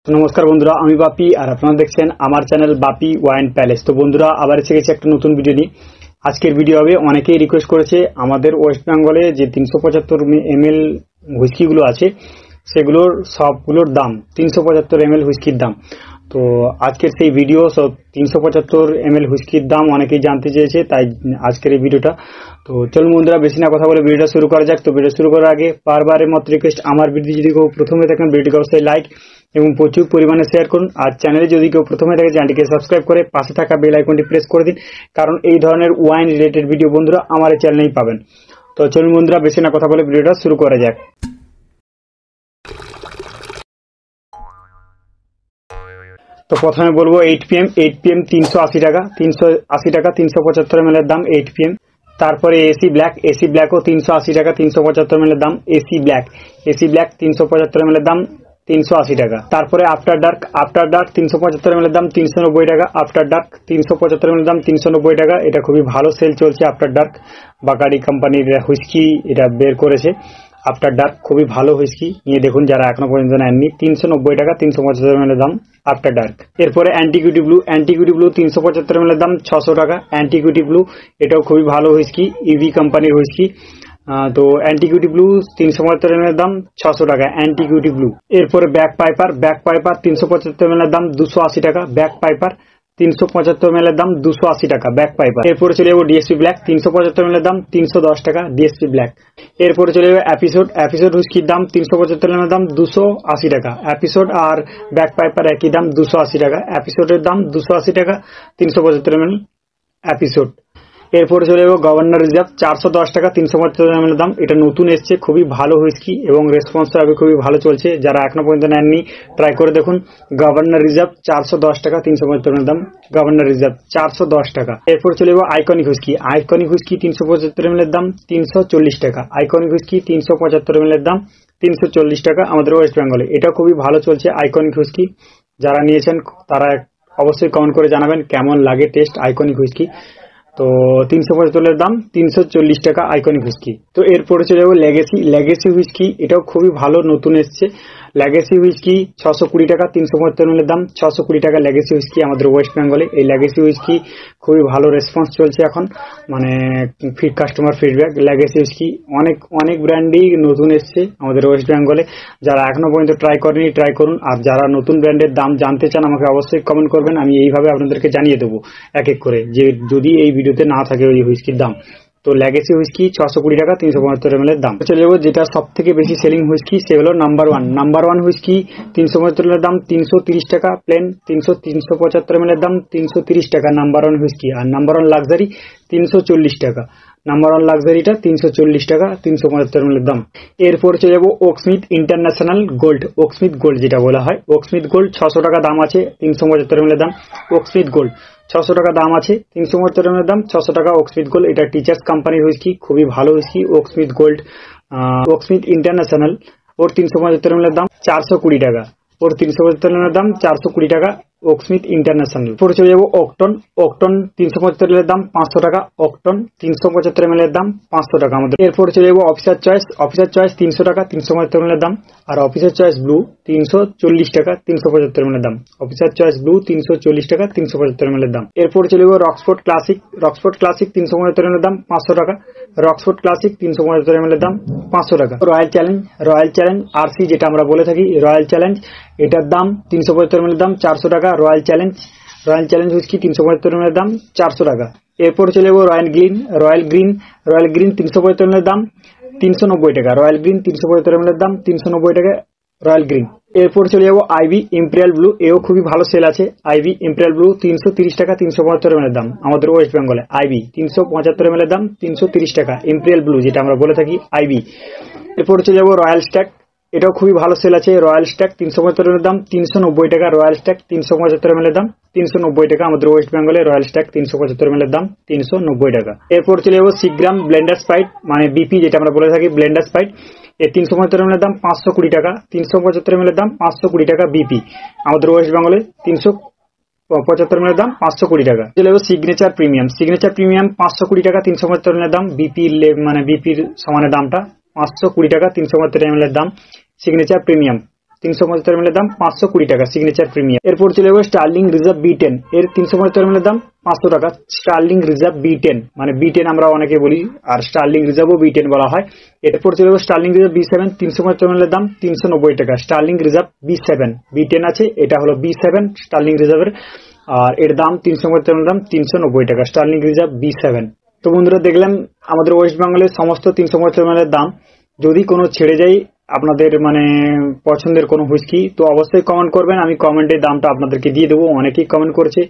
নমস্কার বন্ধুরা, আমি বাপি আর আপনারা দেখছেন আমার চ্যানেল বাপি ওয়াইন প্যালেস। তো বন্ধুরা, আবার এসে গেছে একটা নতুন ভিডিও নিয়ে। আজকের ভিডিও হবে, অনেকেই রিকোয়েস্ট করেছে আমাদের ওয়েস্ট বেঙ্গলে যে 375 ml হুইস্কিগুলো আছে সেগুলোর সবগুলোর দাম 375 ml হুইস্কির দাম। তো আজকের সেই ভিডিও সব 375 ml হুইস্কির দাম অনেকেই জানতে চেয়েছে, তাই আজকের এই ভিডিওটা। তো চলুন বন্ধুরা, বেশি না কথা বলে ভিডিওটা শুরু করা যাক। তো ভিডিও শুরু করার আগে বারবারের মতো রিকোয়েস্ট, আমার ভিডিও যদি কেউ প্রথমে দেখেন ভিডিওটিকে অবশ্যই লাইক এবং প্রচুর পরিমাণে শেয়ার করুন। আর চ্যানেলে যদি কেউ প্রথমে দেখে চ্যানেলটিকে সাবস্ক্রাইব করে পাশে থাকা বেল আইকনটি প্রেস করে দিন, কারণ এই ধরনের ওয়াইন রিলেটেড ভিডিও বন্ধুরা আমার এই চ্যানেলেই পাবেন। তো চলুন বন্ধুরা, বেশি না কথা বলে ভিডিওটা শুরু করা যাক। তো প্রথমে বলবো 8pm 380 টাকা 375 ml এর দাম 8pm। তারপরে এসি ব্ল্যাকও 380 টাকা 375 ml এর দাম এসি ব্ল্যাক 375 ml এর দাম 380 টাকা। তারপরে আফটার ডার্ক 375 ml এর দাম 390 টাকা। আফটার ডার্ক 375 ml এর দাম 390 টাকা। এটা খুবই ভালো সেল চলছে। আফটার ডার্ক বাকারি কোম্পানির হুইস্কি এটা বের করেছে। আফটার ডার্ক খুবই ভালো হুইস্কি, নিয়ে দেখুন যারা এখনো পর্যন্ত নেননি। 390 টাকা 375 ml এর দাম আফটার ডার্ক। এরপরে অ্যান্টিকুইটি ব্লু 375 ml এর দাম 600 টাকা। অ্যান্টিকুইটি ব্লু এটাও খুবই ভালো হুইস্কি, ইভি কোম্পানির হুইস্কি। তো অ্যান্টিকুইটি ব্লু 375 ml এর দাম 600 টাকা অ্যান্টিকুইটি ব্লু। এরপরে ব্যাক পাইপার 375 ml এর দাম 280 টাকা। ব্যাক পাইপার 375 ml এর দাম 280 টাকা ব্যাক পাইপার। এরপরে চলে যাবো ডিএসপি ব্ল্যাক 375 ml এর দাম 310 টাকা ডিএসপি ব্ল্যাক। এরপরে চলে যাবো এপিসোড হুইস্কির দাম 375 ml এর দাম 280 টাকা। এপিসোড আর ব্যাক পাইপার একই দাম 280 টাকা। এপিসোডের দাম 280 টাকা 375 ml এপিসোড। এরপরে চলে যাবো গভর্নর রিজার্ভ 410 টাকা 375 ml দাম। এটা নতুন এসছে, খুবই ভালো হুইস্কি এবং রেসপন্সটা খুবই ভালো চলছে। যারা এখনো পর্যন্ত নেননি ট্রাই করে দেখুন। গভর্নর রিজার্ভ 410 টাকা 375 ml দাম গভর্নর রিজার্ভ 410 টাকা। এরপরে চলে যাবো আইকনিক হুইস্কি 375 ml দাম 340 টাকা। আইকনিক হুইস্কি 375 ml দাম 340 টাকা আমাদের ওয়েস্ট বেঙ্গলে। এটা খুবই ভালো চলছে আইকনিক হুইস্কি। যারা নিয়েছেন তারা অবশ্যই কমেন্ট করে জানাবেন কেমন লাগে টেস্ট আইকনিক হুইস্কি। তো 375 দাম 340 টাকা আইকনিক হুইস্কি। তো এরপরে চলে যাবো লেগেসি হুইস্কি। এটাও খুবই ভালো, নতুন এসছে। লেগেসি হুইস্কি 620 টাকা 375 ml দাম 620 টাকা লেগেসি হুইস্কি আমাদের ওয়েস্ট বেঙ্গলে। এই লেগেসি হুইস্কি খুবই ভালো রেসপন্স চলছে এখন, মানে কাস্টমার ফিডব্যাক। লেগেসি হুইস্কি অনেক ব্র্যান্ডই নতুন এসছে আমাদের ওয়েস্ট বেঙ্গলে। যারা এখনো পর্যন্ত ট্রাই করেনি ট্রাই করুন। আর যারা নতুন ব্র্যান্ডের দাম জানতে চান আমাকে অবশ্যই কমেন্ট করবেন, আমি এইভাবে আপনাদেরকে জানিয়ে দেবো এক এক করে, যে যদি এই ভিডিওতে না থাকে ওই হুইস্কির দাম। তো লেগেসি হুইস্কি 620 টাকা 375 ml এর দাম। চলে যাবো যেটা সব থেকে বেশি সেলিং হুইস্কি, সে হলো নাম্বার ওয়ান হুইস্কি 375 ml এর দাম 330 টাকা প্লেন। 375 ml এর দাম 330 টাকা নাম্বার ওয়ান হুইস্কি। আর নাম্বার ওয়ান লাক্সারি 340 টাকা। নাম্বার ওয়ান লাক্সারিটা 340 টাকা 375 ml এর দাম। এরপর চলে যাবো Oaksmith international gold, Oaksmith gold যেটা বলা হয়। ওকস্মিথ গোল্ড 600 টাকা দাম আছে 375 ml এর দাম। ওকস্মিথ গোল্ড 600 টাকা দাম আছে 375 ml এর দাম 600 টাকা ওকস্মিথ গোল্ড। এটা টিচার্স কোম্পানির হুইস্কি, খুবই ভালো whisky Oaksmith gold. Oaksmith international ওর 375 ml এর দাম 420 টাকা। ওর 375 ml এর দাম 420 টাকা ওকস্মিথ ইন্টারন্যাশনাল। পরে চলে যাবো অক্টন 375 ml এর দাম 500 টাকা। অক্টন 375 ml এর দাম 500 টাকা আমাদের। এরপরে চলে যাবো অফিসার চয়েস 300 টাকা 375 ml এর দাম। আর অফিসার চয়েস ব্লু 340 টাকা 375 ml এর দাম। অফিসার চয়েস ব্লু 340 টাকা 375 ml এর দাম। এরপরে চলে যাবো রক্সফোর্ড ক্লাসিক 375 ml এর দাম 500 টাকা। রক্সফোর্ড ক্লাসিক 375 ml এর দাম 500 টাকা। রয়্যাল চ্যালেঞ্জ আরসি যেটা আমরা বলে থাকি, রয়্যাল চ্যালেঞ্জ এটার দাম 375 ml এর দাম 400 টাকা। রয়্যাল চ্যালেঞ্জ হুইস্কি 375 ml এর দাম 400 টাকা। এরপর চলে যাবো রয়্যাল গ্রিন 375 ml এর দাম 390 টাকা। রয়্যাল গ্রিন 375 ml এর দাম 390 টাকা রয়্যাল গ্রিন। এরপর চলে যাবো আইভি ইম্পেরিয়াল ব্লু, এও খুবই ভালো সেল আছে। আইভি ইম্পেরিয়াল ব্লু 330 টাকা 375 ml এর দাম আমাদের ওয়েস্ট বেঙ্গলে। আইভি 375 ml এর দাম 330 টাকা ইম্পেরিয়াল ব্লু যেটা আমরা বলে থাকি আইভি। এরপর চলে যাবো রয়্যাল স্ট্যাগ, এটাও খুবই ভালো সেল আছে। রয়্যাল স্ট্যাগ 375 ml এর দাম 390 টাকা। রয়্যাল স্ট্যাগ 375 ml এর দাম 390 টাকা আমাদের ওয়েস্ট বেঙ্গলে। রয়্যাল স্ট্যাগ 375 ml এর দাম 390 টাকা। এরপর চলে যাবো সিগ্রাম ব্লেন্ডার স্প্রাইট মানে বিপি যেটা আমরা বলে থাকি ব্লেন্ডার স্প্রাইট। এর 375 ml এর দাম 520 টাকা। 375 ml এর দাম 520 টাকা বিপি আমাদের ওয়েস্ট বেঙ্গলে। 375 ml এর দাম 520 টাকা। চলে যাবো সিগনেচার প্রিমিয়াম 520 টাকা 375 ml এর দাম। বিপির সমানের দামটা 520 টাকা 375 ml এর দাম সিগনেচার প্রিমিয়াম। 375 ml দাম 520 টাকা সিগনেচার প্রিমিয়াম। এরপর চলে যাবো স্টার্লিং রিজার্ভ B10, এর 375 ml দাম 500 টাকা। স্টার্লিং রিজার্ভ B10 মানে B10 আমরা অনেকে বলি, আর স্টার্লিং রিজার্ভও B10 বলা হয়। এরপর চলে যাবো স্টার্লিং রিজার্ভ B7, 375 ml দাম 390 টাকা। স্টার্লিং রিজার্ভ B7, B10 আছে, এটা হলো B7 স্টার্লিং রিজার্ভের, আর এর দাম 375 ml দাম 390 টাকা স্টার্লিং রিজার্ভ B7। তো বন্ধুরা দেখলাম আমাদের ওয়েস্ট বেঙ্গলের সমস্ত 375 ml এর দাম। যদি কোনো ছেড়ে যায় আপনাদের মানে পছন্দের কোনো হুইস্কি, তো অবশ্যই কমেন্ট করবেন, আমি কমেন্টে দামটা আপনাদেরকে দিয়ে দেবো। অনেকেই কমেন্ট করেছে,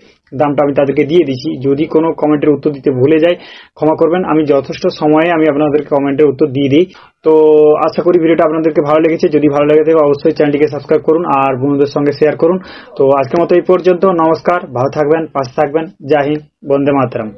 দামটা আমি তাদেরকে দিয়ে দিচ্ছি। যদি কোনো কমেন্টের উত্তর দিতে ভুলে যাই ক্ষমা করবেন, আমি যথেষ্ট সময়ে আমি আপনাদেরকে কমেন্টের উত্তর দিয়ে দিই। তো আশা করি ভিডিওটা আপনাদেরকে ভালো লেগেছে। যদি ভালো লেগে থাকে অবশ্যই চ্যানেলটিকে সাবস্ক্রাইব করুন আর বন্ধুদের সঙ্গে শেয়ার করুন। তো আজকের মতো এই পর্যন্ত, নমস্কার, ভালো থাকবেন, পাশে থাকবেন, জয় হিন্দ, বন্দে মাতরম।